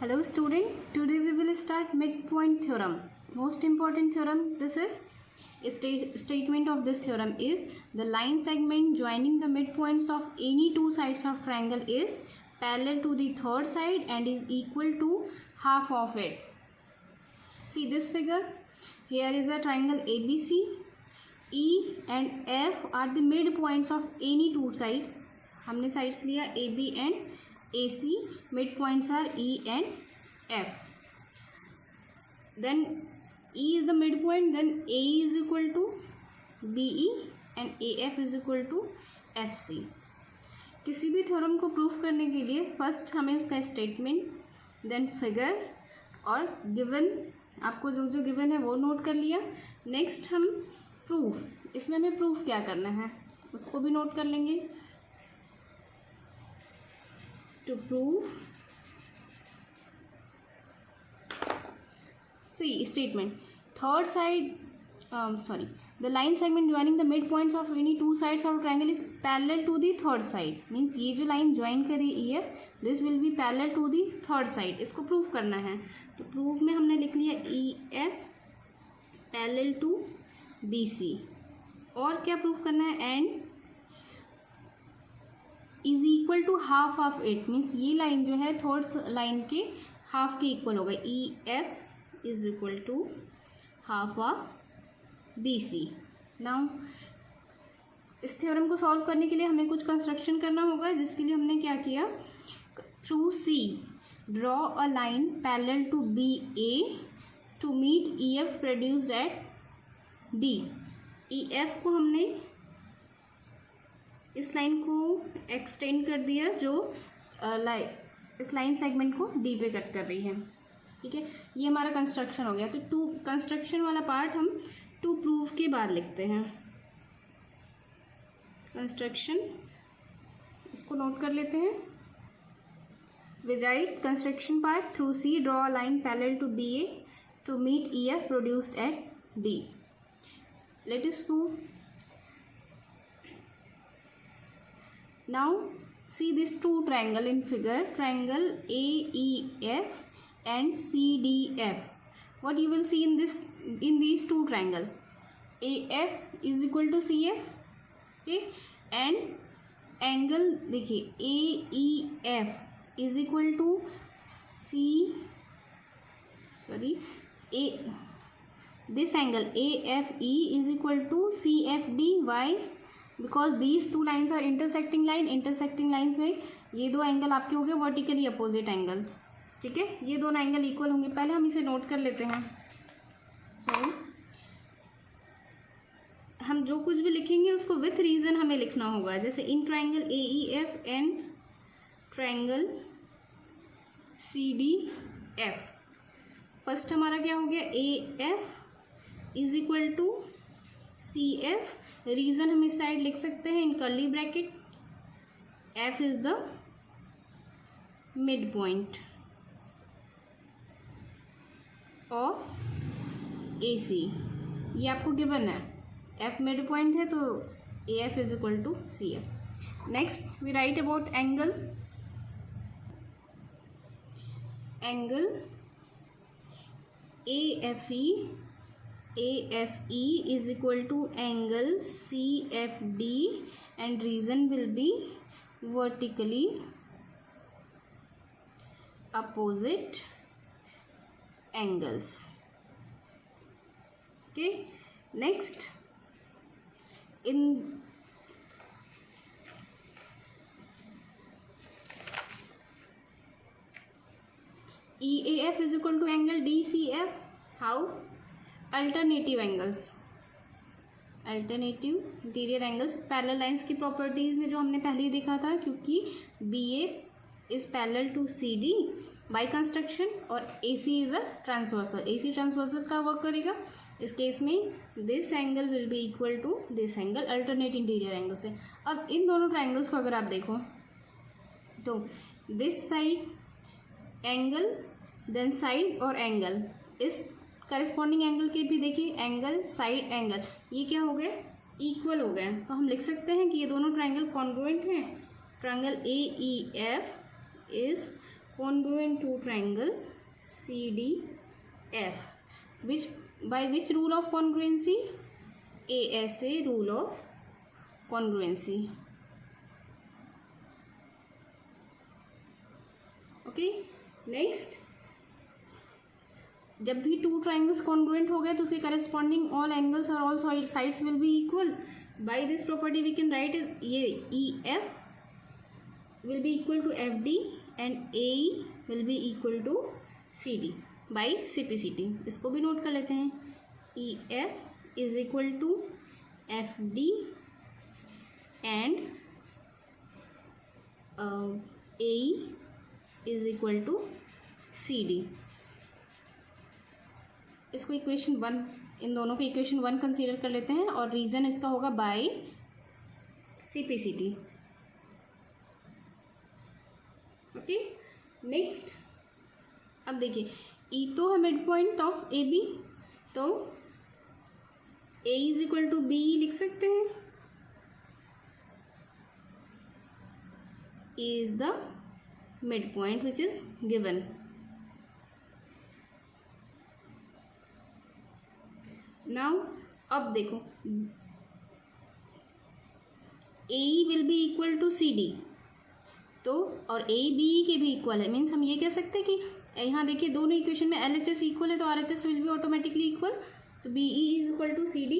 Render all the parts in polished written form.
Hello student, today we will start midpoint theorem. Most important theorem this is. Statement of this theorem is the line segment joining the midpoints of any two sides of triangle is parallel to the third side and is equal to half of it. See this figure. Here is a triangle ABC. E and F are the midpoints of any two sides. हमने sides लिया AB and AC. Midpoints are E and F. Then E is the midpoint. Then AE is equal to BE and AF is equal to FC. किसी भी theorem को proof करने के लिए first हमें उसका स्टेटमेंट, देन फिगर और given, आपको जो जो गिवन है वो नोट कर लिया. नेक्स्ट हम प्रूफ, इसमें हमें प्रूफ क्या करना है उसको भी नोट कर लेंगे. To prove, see statement, third side, the line segment joining the midpoints of any two sides of triangle is parallel to the third side. Means ये जो line join करे EF, this will be parallel to the third side. इसको prove करना है. तो proof में हमने लिख लिया EF parallel to BC. और क्या proof करना है? And is equal to half of it. Means ये लाइन जो है थर्ड लाइन के हाफ के इक्वल होगा. E F is equal to half of B C. Now इस थ्योरम को सॉल्व करने के लिए हमें कुछ कंस्ट्रक्शन करना होगा, जिसके लिए हमने क्या किया. Through C draw a line parallel to B A to meet E F produced at D. E F को हमने इस लाइन को एक्सटेंड कर दिया जो इस लाइन सेगमेंट को डी पे कट कर रही है. ठीक है, ये हमारा कंस्ट्रक्शन हो गया. तो टू कंस्ट्रक्शन वाला पार्ट हम टू प्रूफ के बाद लिखते हैं. कंस्ट्रक्शन इसको नोट कर लेते हैं. We write construction part through C draw a line parallel to B A to meet E F produced at D. Let us prove. Now see this two triangle in figure, triangle AEF and CDF. What you will see in these two triangle, AF is equal to CF, okay, and angle देखिए AEF is equal to this angle AFE is equal to CFD. Why? Because these two lines are intersecting line. Intersecting lines में ये दो angle आपके हो गए vertically opposite angles. ठीक है, ये दोनों एंगल इक्वल होंगे. पहले हम इसे नोट कर लेते हैं. सो हम जो कुछ भी लिखेंगे उसको विथ रीजन हमें लिखना होगा. जैसे in triangle A E F and triangle C D F. First हमारा क्या हो गया, A F is equal to C F. Reason हम इस साइड लिख सकते हैं in curly bracket. F is the mid point of A C. ये आपको गिवन है, एफ मिड पॉइंट है तो A F is equal to C F. Next we write about angle. Angle A F E AFE is equal to angle CFD and region will be vertically opposite angles. Okay, next in EAF is equal to angle DCF. How? Alternative angles, alternative interior angles. Parallel lines की properties में जो हमने पहले ही देखा था, क्योंकि B A is parallel to C D by construction और A C is a transversal. A C transversal का वर्क करेगा. इस केस में this angle will be equal to this angle, alternate interior angle से. अब इन दोनों ट्राइंगल्स को अगर आप देखो तो this side angle, then side और एंगल, इस करस्पॉन्डिंग एंगल के भी देखिए एंगल साइड एंगल, ये क्या हो गए, इक्वल हो गए. तो हम लिख सकते हैं कि ये दोनों ट्राइंगल कॉन्ग्रुएंट हैं. Triangle AEF is congruent to triangle CDF, by which rule of congruency? ASA rule of congruency. Okay, next, जब भी टू ट्राइंगल्स कॉन्ग्रुएंट हो गए तो उसके करस्पॉन्डिंग ऑल एंगल्स और all sides will be equal. By this property we can write ये EF will be equal to FD and AE will be equal to CD by CPCT. इसको भी note कर लेते हैं. EF is equal to FD and AE is equal to CD. इसको equation 1, इन दोनों को इक्वेशन 1 कंसीडर कर लेते हैं और रीज़न इसका होगा बाय CPCT. ओके, नेक्स्ट, अब देखिए E तो है मिड पॉइंट ऑफ AB, तो A is equal to B लिख सकते हैं. A is the mid point which is given. Now अब देखो AE will be equal to CD, तो और ABE के भी इक्वल है. मीन्स हम ये कह सकते हैं कि यहाँ देखिए दोनों इक्वेशन में LHS इक्वल है तो RHS will be automatically equal. तो BE is equal to CD,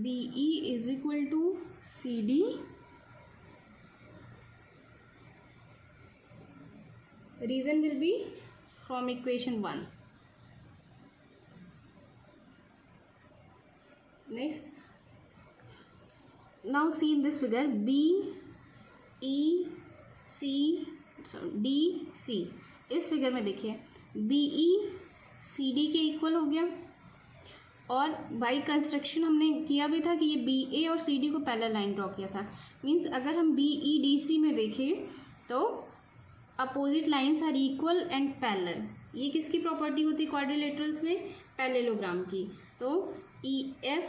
BE is equal to CD. Reason will be from equation 1. Next, now see in this figure DC. इस फिगर में देखिए BE CD के equal हो गया और by construction हमने किया भी था कि ये BA और CD को पैरेलल लाइन ड्रॉ किया था. मीन्स अगर हम BE DC में देखें तो opposite lines are equal and parallel. ये किसकी प्रॉपर्टी होती है क्वाड्रिलेटरल्स में? पैरेललोग्राम की. तो EF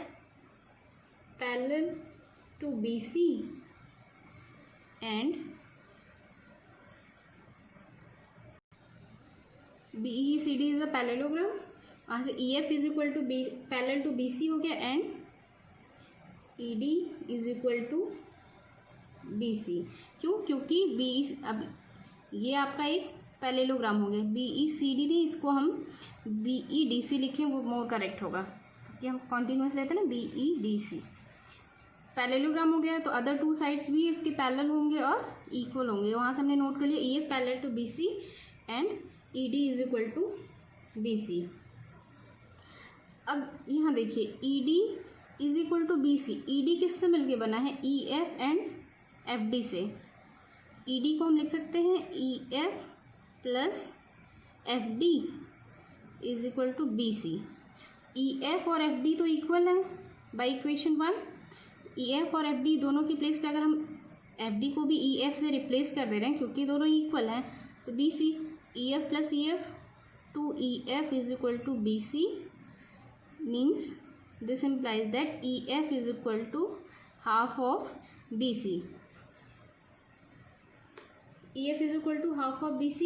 parallel to BC and BECD is a parallelogram. वहाँ से EF is equal to parallel to BC हो गया and ED is equal to BC. क्यों? क्योंकि BE अब ये आपका एक पैरेललोग्राम हो गया. BECD नहीं, इसको हम BEDC लिखें वो मोर करेक्ट होगा. कि हम कॉन्टिन्यूस लेते हैं ना BEDC. पैरेललोग्राम हो गया तो अदर टू साइड्स भी इसके पैरेलल होंगे और इक्वल होंगे. वहाँ से हमने नोट कर लिया EF parallel to BC and ED is equal to BC. अब यहाँ देखिए ED is equal to BC. ED किससे मिलके बना है? EF एंड FD से. ED को हम लिख सकते हैं EF plus FD is equal to BC. EF और FD तो इक्वल है बाई इक्वेशन 1. EF और FD दोनों की प्लेस पे अगर हम FD को भी EF से रिप्लेस कर दे रहे हैं क्योंकि दोनों इक्वल हैं, तो BC EF plus EF 2EF is equal to BC. Means this implies that EF is equal to half of BC. EF is equal to half of BC.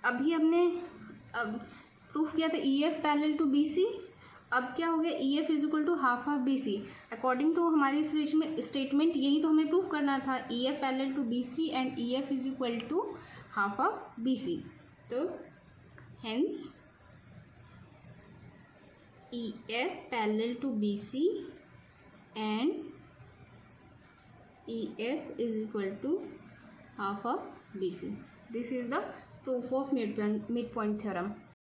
अभी हमने अब प्रूफ किया था EF पैरेलल टू BC. अब क्या हो गया? EF is equal to half of BC. According to हमारी स्टेटमेंट यही तो हमें प्रूफ करना था. EF parallel to BC and EF is equal to half of BC. तो hence EF parallel to BC and EF is equal to half of BC. This is the proof of midpoint theorem.